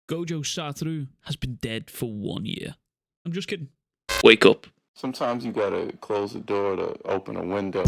Gojo Satoru has been dead for 1 year. I'm just kidding. Wake up. Sometimes you gotta close the door to open a window.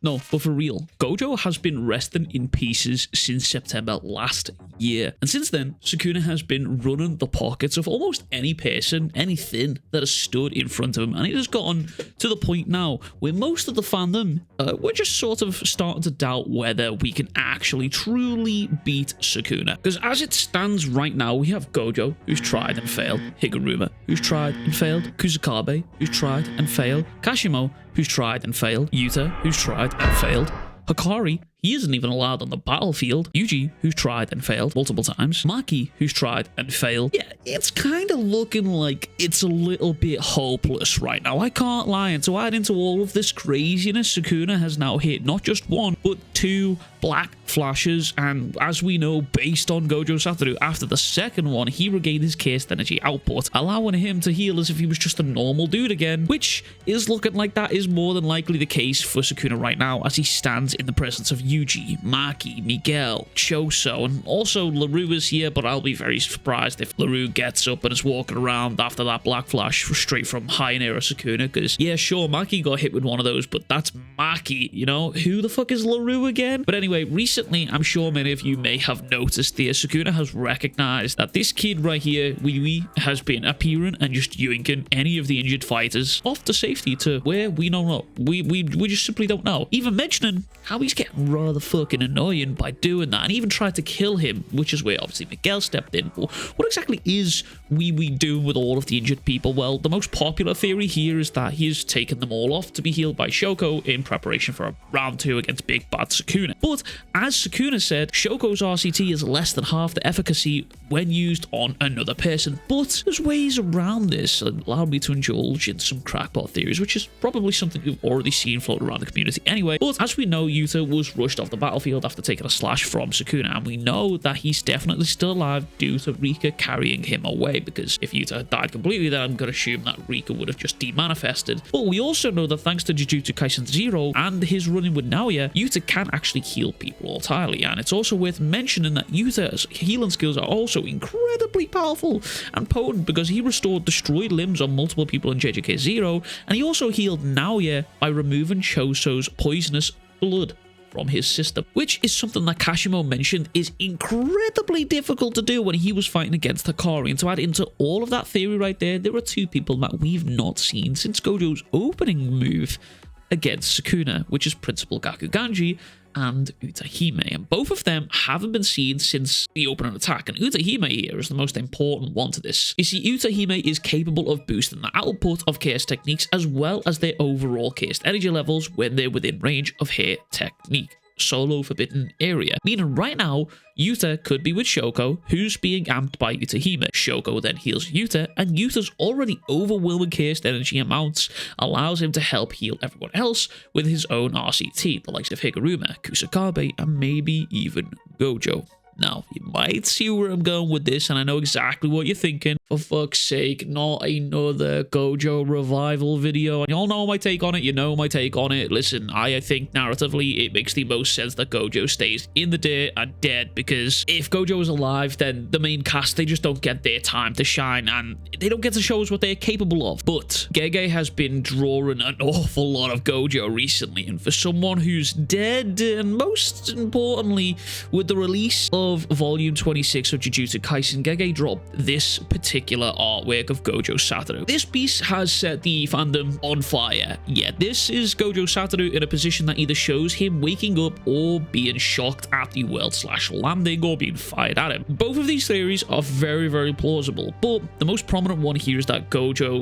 No, but for real, Gojo has been resting in pieces since September last year. And since then, Sukuna has been running the pockets of almost any person, anything that has stood in front of him. And it has gotten to the point now where most of the fandom, we're just sort of starting to doubt whether we can actually truly beat Sukuna. Because as it stands right now, we have Gojo, who's tried and failed, Higuruma, who's tried and failed, Kusakabe, who's tried and failed, Kashimo, who's tried and failed, Yuta, who's tried and failed, Hikari, he isn't even allowed on the battlefield, Yuji, who's tried and failed multiple times, Maki, who's tried and failed. Yeah, it's kind of looking like it's a little bit hopeless right now, I can't lie. And to add into all of this craziness, Sukuna has now hit not just one, but 2 black flashes, and as we know, based on Gojo Satoru, after the second one, he regained his cursed energy output, allowing him to heal as if he was just a normal dude again, which is looking like that is more than likely the case for Sukuna right now, as he stands in the presence of Yuji, Maki, Miguel, Choso, and also LaRue is here, but I'll be very surprised if LaRue gets up and is walking around after that black flash straight from High Era Sukuna, because yeah, sure, Maki got hit with one of those, but that's Maki, you know? Who the fuck is LaRue again? But anyway, recently, I'm sure many of you may have noticed there, Sukuna has recognized that this kid right here, Wee, has been appearing and just yoinking any of the injured fighters off to safety to where we don't know. We just simply don't know. Even mentioning how he's getting rather fucking annoying by doing that, and even tried to kill him, which is where obviously Miguel stepped in. But what exactly is Wee doing with all of the injured people? Well, the most popular theory here is that he has taken them all off to be healed by Shoko in preparation for a round 2 against Big Bad Sukuna. But as Sukuna said, Shoko's RCT is less than half the efficacy when used on another person. But there's ways around this that allow me to indulge in some crackpot theories, which is probably something you've already seen float around the community anyway. But as we know, Yuta was rushed off the battlefield after taking a slash from Sukuna, and we know that he's definitely still alive due to Rika carrying him away, because if Yuta had died completely, then I'm going to assume that Rika would have just demanifested. But we also know that thanks to Jujutsu Kaisen 0 and his running with Naoya, Yuta can actually heal people entirely, and it's also worth mentioning that Yuta's healing skills are also incredibly powerful and potent, because he restored destroyed limbs on multiple people in JJK 0, and he also healed Naoya by removing Choso's poisonous blood from his system, which is something that Kashimo mentioned is incredibly difficult to do when he was fighting against Hikari. And to add into all of that theory right there, there are 2 people that we've not seen since Gojo's opening move against Sukuna, which is Principal Gakuganji and Utahime, and both of them haven't been seen since the opening attack, and Utahime here is the most important one to this. You see, Utahime is capable of boosting the output of chaos techniques as well as their overall chaos energy levels when they're within range of her technique. Solo forbidden area, meaning right now Yuta could be with Shoko, who's being amped by Utahime. Shoko then heals Yuta, and Yuta's already overwhelming cursed energy amounts allows him to help heal everyone else with his own RCT, the likes of Higuruma, Kusakabe, and maybe even Gojo. Now, you might see where I'm going with this, and I know exactly what you're thinking. For fuck's sake, not another Gojo revival video. And y'all know my take on it, you know my take on it. Listen, I think narratively it makes the most sense that Gojo stays in the dirt and dead, because if Gojo is alive, then the main cast, they just don't get their time to shine, and they don't get to show us what they're capable of. But Gege has been drawing an awful lot of Gojo recently, and for someone who's dead, and most importantly, with the release of Volume 26 of Jujutsu Kaisen, Gege dropped this particular artwork of Gojo Satoru. This piece has set the fandom on fire. Yeah, this is Gojo Satoru in a position that either shows him waking up or being shocked at the world/landing or being fired at him. Both of these theories are very, very plausible, but the most prominent one here is that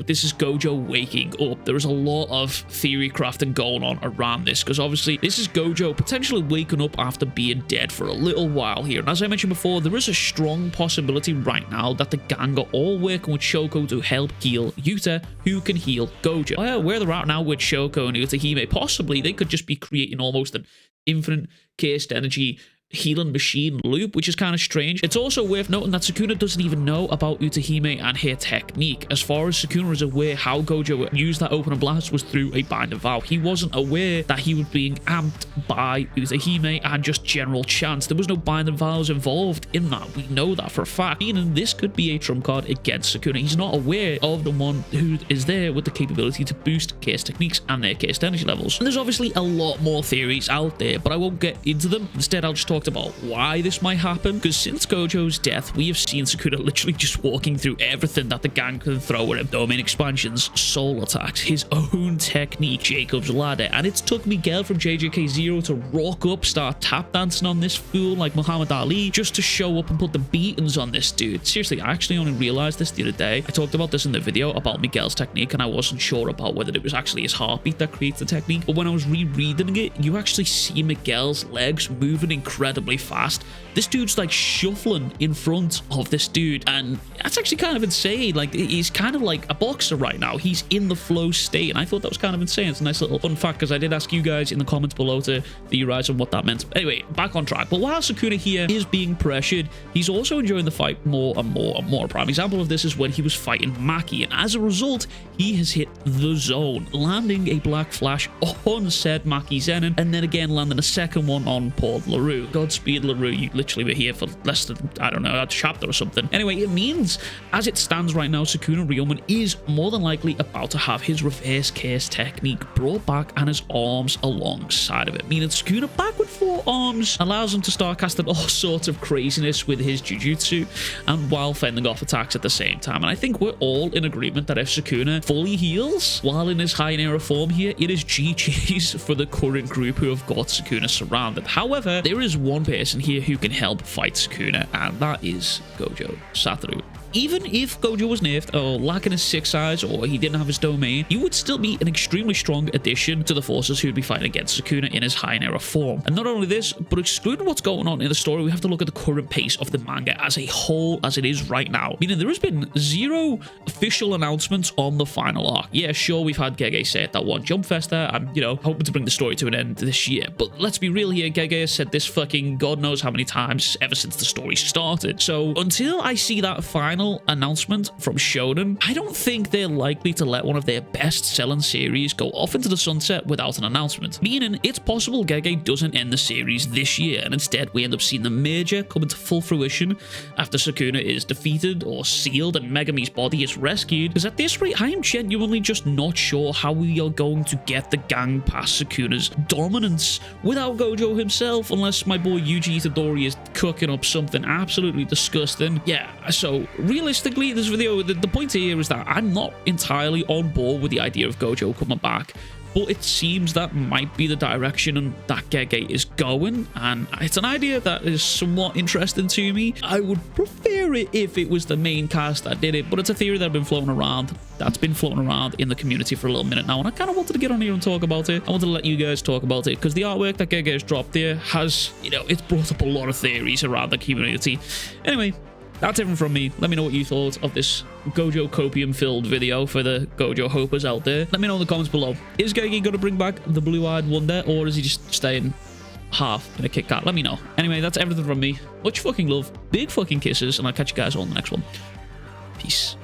this is Gojo waking up. There is a lot of theory crafting going on around this, because obviously this is Gojo potentially waking up after being dead for a little while here. And as I mentioned before, there is a strong possibility right now that the gang are all working with Shoko to help heal Yuta, who can heal Gojo. Where they're at now with Shoko and Utahime, possibly they could just be creating almost an infinite cursed energy healing machine loop, which is kind of strange. It's also worth noting that Sukuna doesn't even know about Utahime and her technique. As far as Sukuna is aware, how Gojo used that open blast was through a binding vow. He wasn't aware that he was being amped by Utahime and just general chance. There was no binding vows involved in that. We know that for a fact, meaning this could be a trump card against Sukuna. He's not aware of the one who is there with the capability to boost case techniques and their case energy levels. And there's obviously a lot more theories out there, but I won't get into them. Instead, I'll just talk about why this might happen, because since Gojo's death, we have seen Sukuna literally just walking through everything that the gang can throw at him. Domain expansions, soul attacks, his own technique, Jacob's ladder, and it's took Miguel from JJK 0 to rock up, start tap dancing on this fool like Muhammad Ali, just to show up and put the beatings on this dude. Seriously, I actually only realized this the other day. I talked about this in the video about Miguel's technique, and I wasn't sure about whether it was actually his heartbeat that creates the technique, but when I was rereading it, you actually see Miguel's legs moving incredibly fast. This dude's like shuffling in front of this dude, and that's actually kind of insane. Like, he's kind of like a boxer right now. He's in the flow state, and I thought that was kind of insane. It's a nice little fun fact, because I did ask you guys in the comments below to theorize on what that meant. Anyway, back on track. But while Sukuna here is being pressured, he's also enjoying the fight more and more and more. A prime example of this is when he was fighting Maki, and as a result, he has hit the zone, landing a black flash on said Maki Zenin, and then again landing a second one on Paul LaRue. Godspeed, LaRue. You literally were here for less than, I don't know, a chapter or something. Anyway, it means, as it stands right now, Sukuna Ryomen is more than likely about to have his reverse case technique brought back and his arms alongside of it, meaning Sukuna back with 4 arms allows him to start casting all sorts of craziness with his Jujutsu, and while fending off attacks at the same time. And I think we're all in agreement that if Sukuna fully heals while in his high era form here, it is GG's for the current group who have got Sukuna surrounded. However, there is one person here who can help fight Sukuna, and that is Gojo Satoru. Even if Gojo was nerfed or lacking his 6 eyes or he didn't have his domain, he would still be an extremely strong addition to the forces who would be fighting against Sukuna in his high era form. And not only this, but excluding what's going on in the story, we have to look at the current pace of the manga as a whole as it is right now. Meaning there has been 0 official announcements on the final arc. Yeah, sure, we've had Gege say that one jump fest there, and, you know, hoping to bring the story to an end this year. But let's be real here, Gege has said this fucking God knows how many times ever since the story started. So until I see that final announcement from Shonen, I don't think they're likely to let one of their best-selling series go off into the sunset without an announcement. Meaning, it's possible Gege doesn't end the series this year, and instead we end up seeing the merger come into full fruition after Sukuna is defeated or sealed and Megami's body is rescued. Because at this rate, I am genuinely just not sure how we are going to get the gang past Sukuna's dominance without Gojo himself, unless my boy Yuji Itadori is cooking up something absolutely disgusting. Yeah, so realistically, this video, the point here is that I'm not entirely on board with the idea of Gojo coming back, but it seems that might be the direction that Gege is going, and it's an idea that is somewhat interesting to me. I would prefer it if it was the main cast that did it, but it's a theory that's been floating around in the community for a little minute now, and I kind of wanted to get on here and talk about it. I wanted to let you guys talk about it, because the artwork that Gege has dropped there has, you know, it's brought up a lot of theories around the community. Anyway, that's everything from me. Let me know what you thought of this Gojo copium-filled video for the Gojo hopers out there. Let me know in the comments below. Is Gege going to bring back the blue-eyed wonder, or is he just staying half in a Kit Kat? Let me know. Anyway, that's everything from me. Much fucking love, big fucking kisses, and I'll catch you guys all in the next one. Peace.